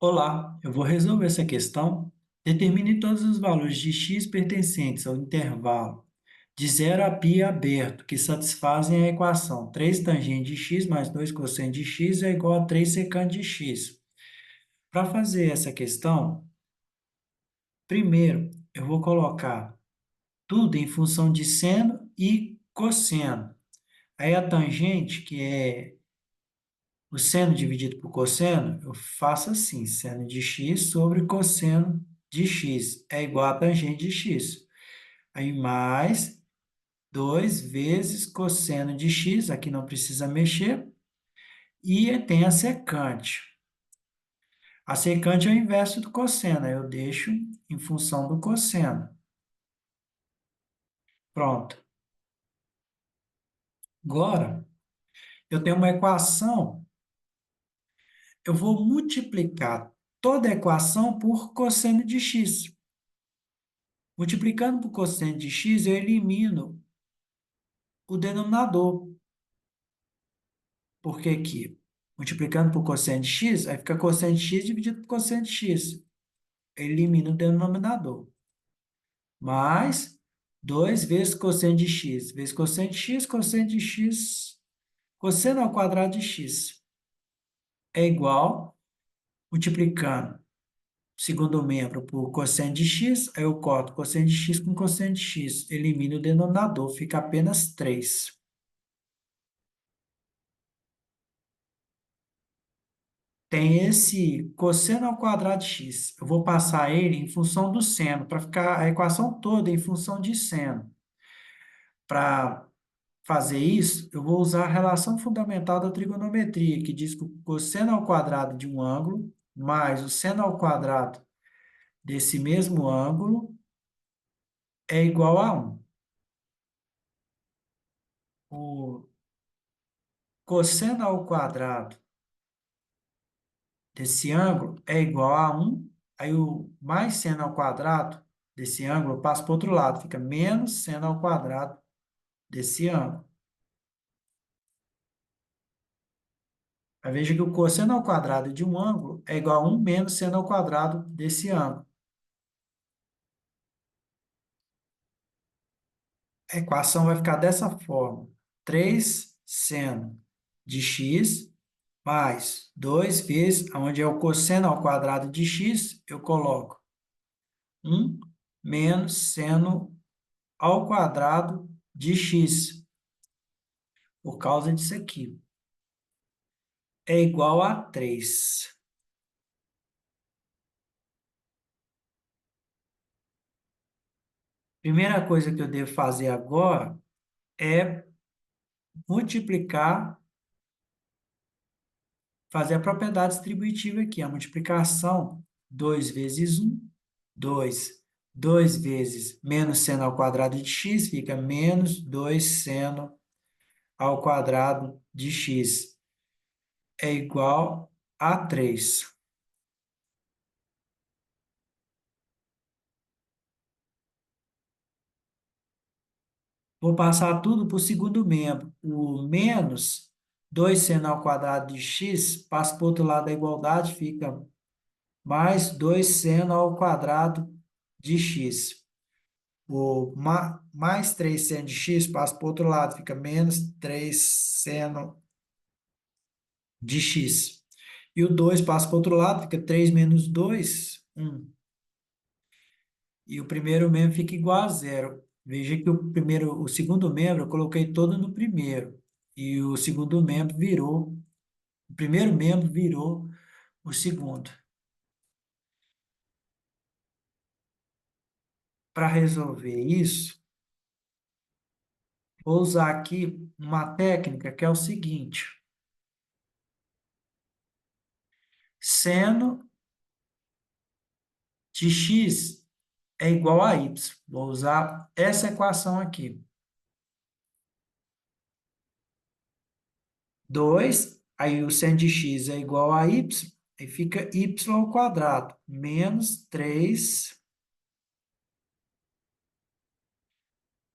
Olá, eu vou resolver essa questão. Determine todos os valores de x pertencentes ao intervalo de 0 a π aberto, que satisfazem a equação 3 tangente de x mais 2 cosseno de x é igual a 3 secante de x. Para fazer essa questão, primeiro eu vou colocar tudo em função de seno e cosseno. Aí a tangente, que é o seno dividido por cosseno, eu faço assim, seno de x sobre cosseno de x é igual a tangente de x. Aí mais 2 vezes cosseno de x, aqui não precisa mexer, e tem a secante. A secante é o inverso do cosseno, aí eu deixo em função do cosseno. Pronto. Agora, eu tenho uma equação, eu vou multiplicar toda a equação por cosseno de x. Multiplicando por cosseno de x, eu elimino o denominador. Porque aqui, multiplicando por cosseno de x, aí fica cosseno de x dividido por cosseno de x. Elimina o denominador. Mais 2 vezes cosseno de x, vezes cosseno de x, cosseno ao quadrado de x. É igual, multiplicando o segundo membro por cosseno de x, aí eu corto cosseno de x com cosseno de x. Elimino o denominador, fica apenas 3. Tem esse cosseno ao quadrado de x. Eu vou passar ele em função do seno, para ficar a equação toda em função de seno. Para fazer isso, eu vou usar a relação fundamental da trigonometria, que diz que o cosseno ao quadrado de um ângulo mais o seno ao quadrado desse mesmo ângulo é igual a 1. O cosseno ao quadrado desse ângulo é igual a 1. Aí o mais seno ao quadrado desse ângulo passa para o outro lado, fica menos seno ao quadrado desse ângulo. Aí veja que o cosseno ao quadrado de um ângulo é igual a 1 menos seno ao quadrado desse ângulo. A equação vai ficar dessa forma. 3 seno de x mais 2 vezes, onde é o cosseno ao quadrado de x, eu coloco 1 menos seno ao quadrado de x, por causa disso aqui. É igual a 3. Primeira coisa que eu devo fazer agora é multiplicar, fazer a propriedade distributiva aqui, a multiplicação. 2 vezes 1, 2. 2 vezes menos seno ao quadrado de x, fica menos 2 seno ao quadrado de x. É igual a 3. Vou passar tudo para o segundo membro. O menos 2 seno ao quadrado de x passa para o outro lado da igualdade, fica mais 2 seno ao quadrado de x. Mais 3 seno de x passa para o outro lado, fica menos 3 seno de x. E o 2 passa para o outro lado, fica 3 menos 2, 1. E o primeiro membro fica igual a zero. Veja que o segundo membro eu coloquei todo no primeiro. E o segundo membro virou, o primeiro membro virou o segundo. Para resolver isso, vou usar aqui uma técnica que é o seguinte: seno de x é igual a y. Vou usar essa equação aqui. 2, aí o seno de x é igual a y, aí fica y ao quadrado, menos 3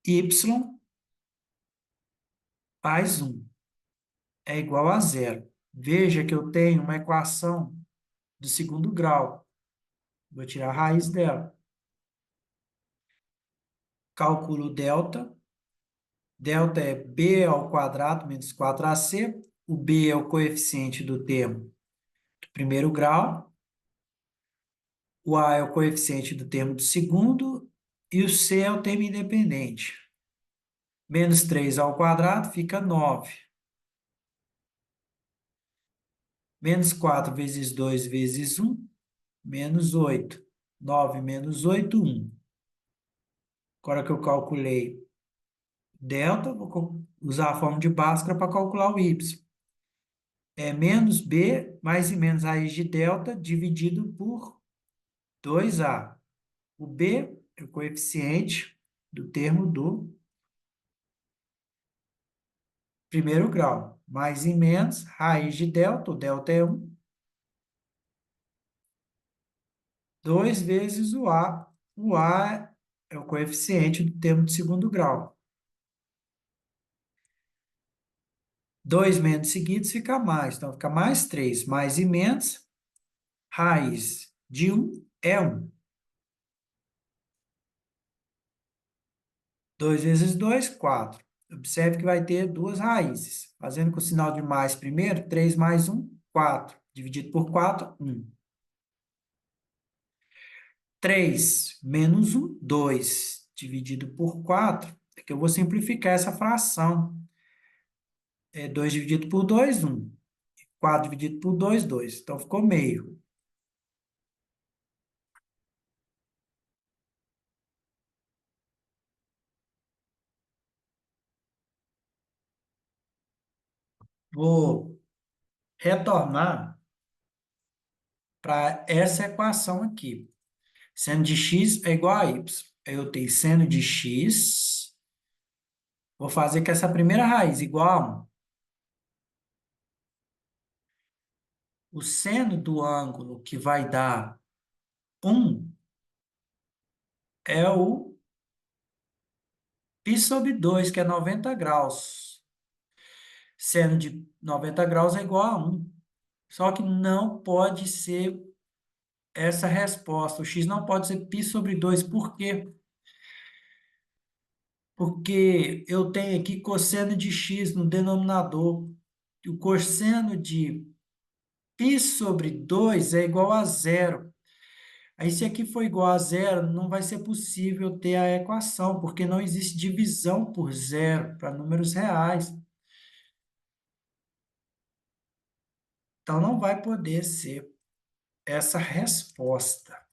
y mais 1 é igual a zero. Veja que eu tenho uma equação do segundo grau. Vou tirar a raiz dela. Calculo delta. Delta é b ao quadrado menos 4ac. O b é o coeficiente do termo do primeiro grau. O a é o coeficiente do termo do segundo. E o c é o termo independente. Menos 3 ao quadrado fica 9. Menos 4 vezes 2 vezes um, menos 8. 9 menos 8, 1. Agora que eu calculei delta, vou usar a forma de Bhaskara para calcular o y. É menos b mais e menos raiz de delta dividido por 2a. O b é o coeficiente do termo do primeiro grau. Mais e menos raiz de delta, o delta é 1. 2 vezes o a. O a é o coeficiente do termo de segundo grau. 2 menos seguidos fica mais. Então, fica mais 3. Mais e menos, raiz de 1 é 1. 2 vezes 2, 4. Observe que vai ter duas raízes. Fazendo com o sinal de mais primeiro, 3 mais 1, 4. Dividido por 4, 1. 3 menos 1, 2. Dividido por 4. É que eu vou simplificar essa fração. 2 dividido por 2, 1. 4 dividido por 2, 2. Então, ficou meio. Vou retornar para essa equação aqui. Seno de x é igual a y. Eu tenho seno de x. Vou fazer com essa primeira raiz igual a 1. O seno do ângulo que vai dar 1 é o π sobre 2, que é 90 graus. Seno de 90 graus é igual a 1. Só que não pode ser essa resposta. O x não pode ser π sobre 2. Por quê? Porque eu tenho aqui cosseno de x no denominador. O cosseno de π sobre 2 é igual a zero. Aí, se aqui for igual a zero, não vai ser possível ter a equação, porque não existe divisão por zero para números reais. Então, não vai poder ser essa resposta.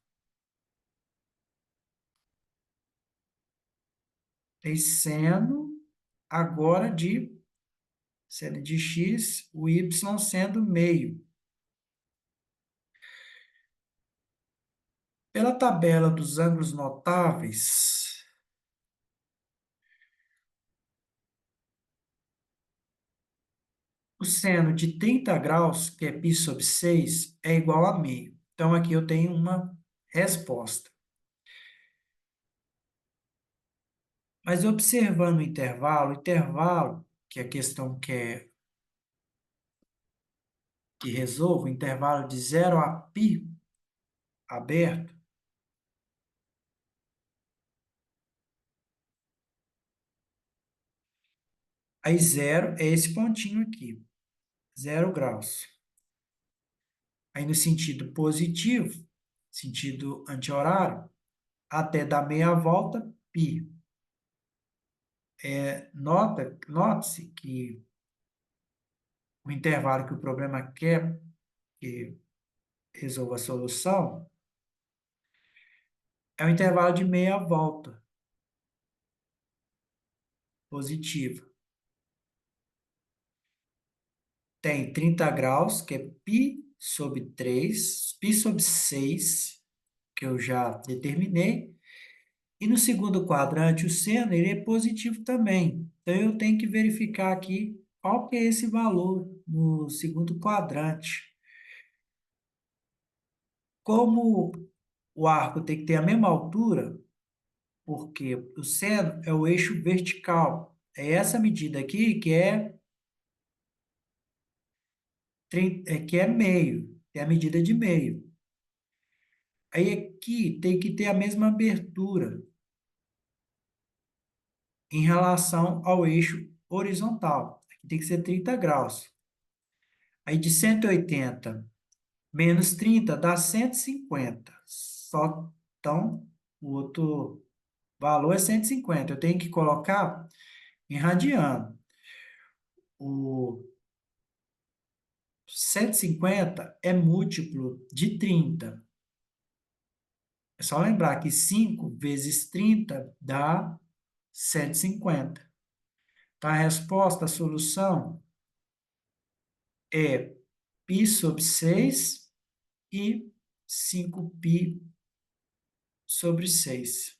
Tem seno agora de seno de x, o y sendo meio. Pela tabela dos ângulos notáveis, o seno de 30 graus, que é π sobre 6, é igual a meio. Então, aqui eu tenho uma resposta. Mas observando o intervalo, que é a questão que resolve, o intervalo de 0 a π aberto, aí 0 é esse pontinho aqui, 0 graus. Aí no sentido positivo, sentido anti-horário, até dar meia volta, π. Note-se que o intervalo que o problema quer que resolva a solução é o intervalo de meia volta positiva. Tem 30 graus, que é π sobre 3, π sobre 6, que eu já determinei. E no segundo quadrante, o seno, ele é positivo também. Então, eu tenho que verificar aqui qual que é esse valor no segundo quadrante. Como o arco tem que ter a mesma altura, porque o seno é o eixo vertical. É essa medida aqui que é meio. tem a medida de meio. Aí aqui tem que ter a mesma abertura em relação ao eixo horizontal. Aqui tem que ser 30 graus. Aí de 180 menos 30 dá 150. Só, então, o outro valor é 150. Eu tenho que colocar em radiano. O 150 é múltiplo de 30. É só lembrar que 5 vezes 30 dá 150. Então, a resposta, a solução é π sobre 6 e 5π sobre 6.